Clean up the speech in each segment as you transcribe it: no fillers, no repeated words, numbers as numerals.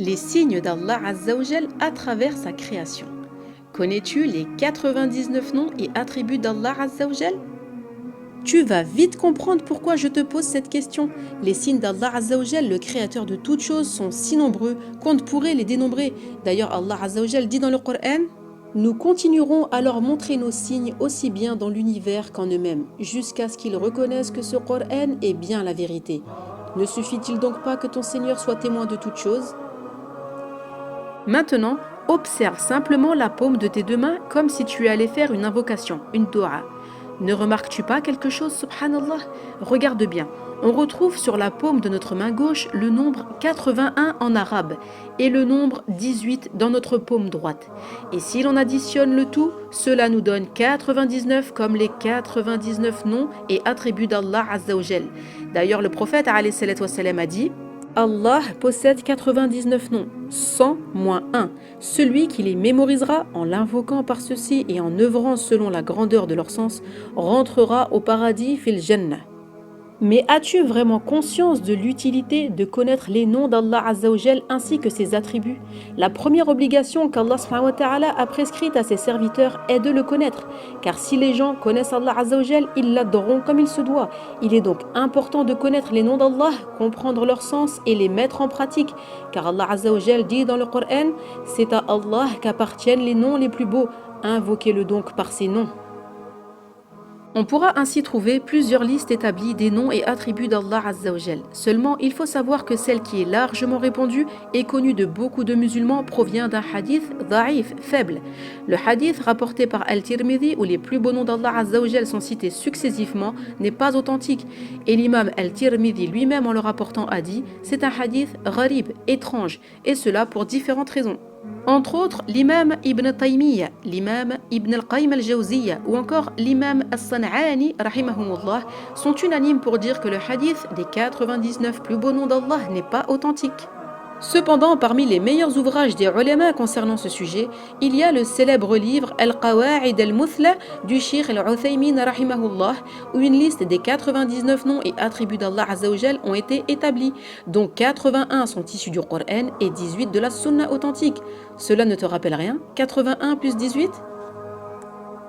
Les signes d'Allah Azza wa Jal à travers sa création. Connais-tu les 99 noms et attributs d'Allah Azza wa Jal? Tu vas vite comprendre pourquoi je te pose cette question. Les signes d'Allah Azza wa Jal, le créateur de toutes choses, sont si nombreux qu'on ne pourrait les dénombrer. D'ailleurs, Allah Azza wa Jal dit dans le Coran: nous continuerons à leur montrer nos signes aussi bien dans l'univers qu'en eux-mêmes, jusqu'à ce qu'ils reconnaissent que ce Coran est bien la vérité. Ne suffit-il donc pas que ton Seigneur soit témoin de toutes choses? Maintenant, observe simplement la paume de tes deux mains comme si tu allais faire une invocation, une dua. Ne remarques-tu pas quelque chose, subhanallah? Regarde bien. On retrouve sur la paume de notre main gauche le nombre 81 en arabe et le nombre 18 dans notre paume droite. Et si l'on additionne le tout, cela nous donne 99 comme les 99 noms et attributs d'Allah Azza wa Jal. D'ailleurs, le prophète alayhi salatu wassalam a dit: Allah possède 99 noms, 100 moins 1. Celui qui les mémorisera en l'invoquant par ceci et en œuvrant selon la grandeur de leur sens rentrera au paradis fil jannah. Mais as-tu vraiment conscience de l'utilité de connaître les noms d'Allah Azza wa Jal ainsi que ses attributs? La première obligation qu'Allah subhanahu wa ta'ala a prescrite à ses serviteurs est de le connaître. Car si les gens connaissent Allah Azza wa Jal, ils l'adoreront comme il se doit. Il est donc important de connaître les noms d'Allah, comprendre leur sens et les mettre en pratique. Car Allah Azza wa Jal dit dans le Coran: c'est à Allah qu'appartiennent les noms les plus beaux. Invoquez-le donc par ces noms. On pourra ainsi trouver plusieurs listes établies des noms et attributs d'Allah Azza wa Jal. Seulement, il faut savoir que celle qui est largement répandue et connue de beaucoup de musulmans provient d'un hadith da'if, faible. Le hadith rapporté par Al-Tirmidhi où les plus beaux noms d'Allah Azza wa Jal sont cités successivement n'est pas authentique. Et l'imam Al-Tirmidhi lui-même en le rapportant a dit: c'est un hadith gharib, étrange, et cela pour différentes raisons. Entre autres, l'imam Ibn Taymiyyah, l'imam Ibn al-Qayyim al-Jawziyya ou encore l'imam As-San'ani rahimahumullah sont unanimes pour dire que le hadith des 99 plus beaux noms d'Allah n'est pas authentique. Cependant, parmi les meilleurs ouvrages des ulama concernant ce sujet, il y a le célèbre livre Al-Qawa'id al-Muthla du Cheikh al-Uthaymin rahimahullah, où une liste des 99 noms et attributs d'Allah Azza wa Jal ont été établis, dont 81 sont issus du Coran et 18 de la Sunna authentique. Cela ne te rappelle rien? 81 plus 18?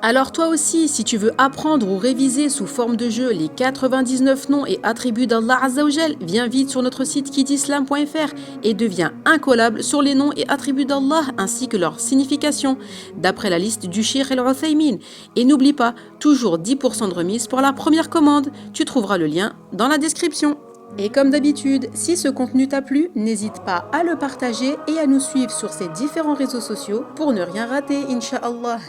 Alors toi aussi, si tu veux apprendre ou réviser sous forme de jeu les 99 noms et attributs d'Allah Azza wa Jal, viens vite sur notre site kidsislam.fr et deviens incollable sur les noms et attributs d'Allah ainsi que leur signification, d'après la liste du Cheikh al-Uthaymin. Et n'oublie pas, toujours 10% de remise pour la première commande. Tu trouveras le lien dans la description. Et comme d'habitude, si ce contenu t'a plu, n'hésite pas à le partager et à nous suivre sur ces différents réseaux sociaux pour ne rien rater, Inch'Allah.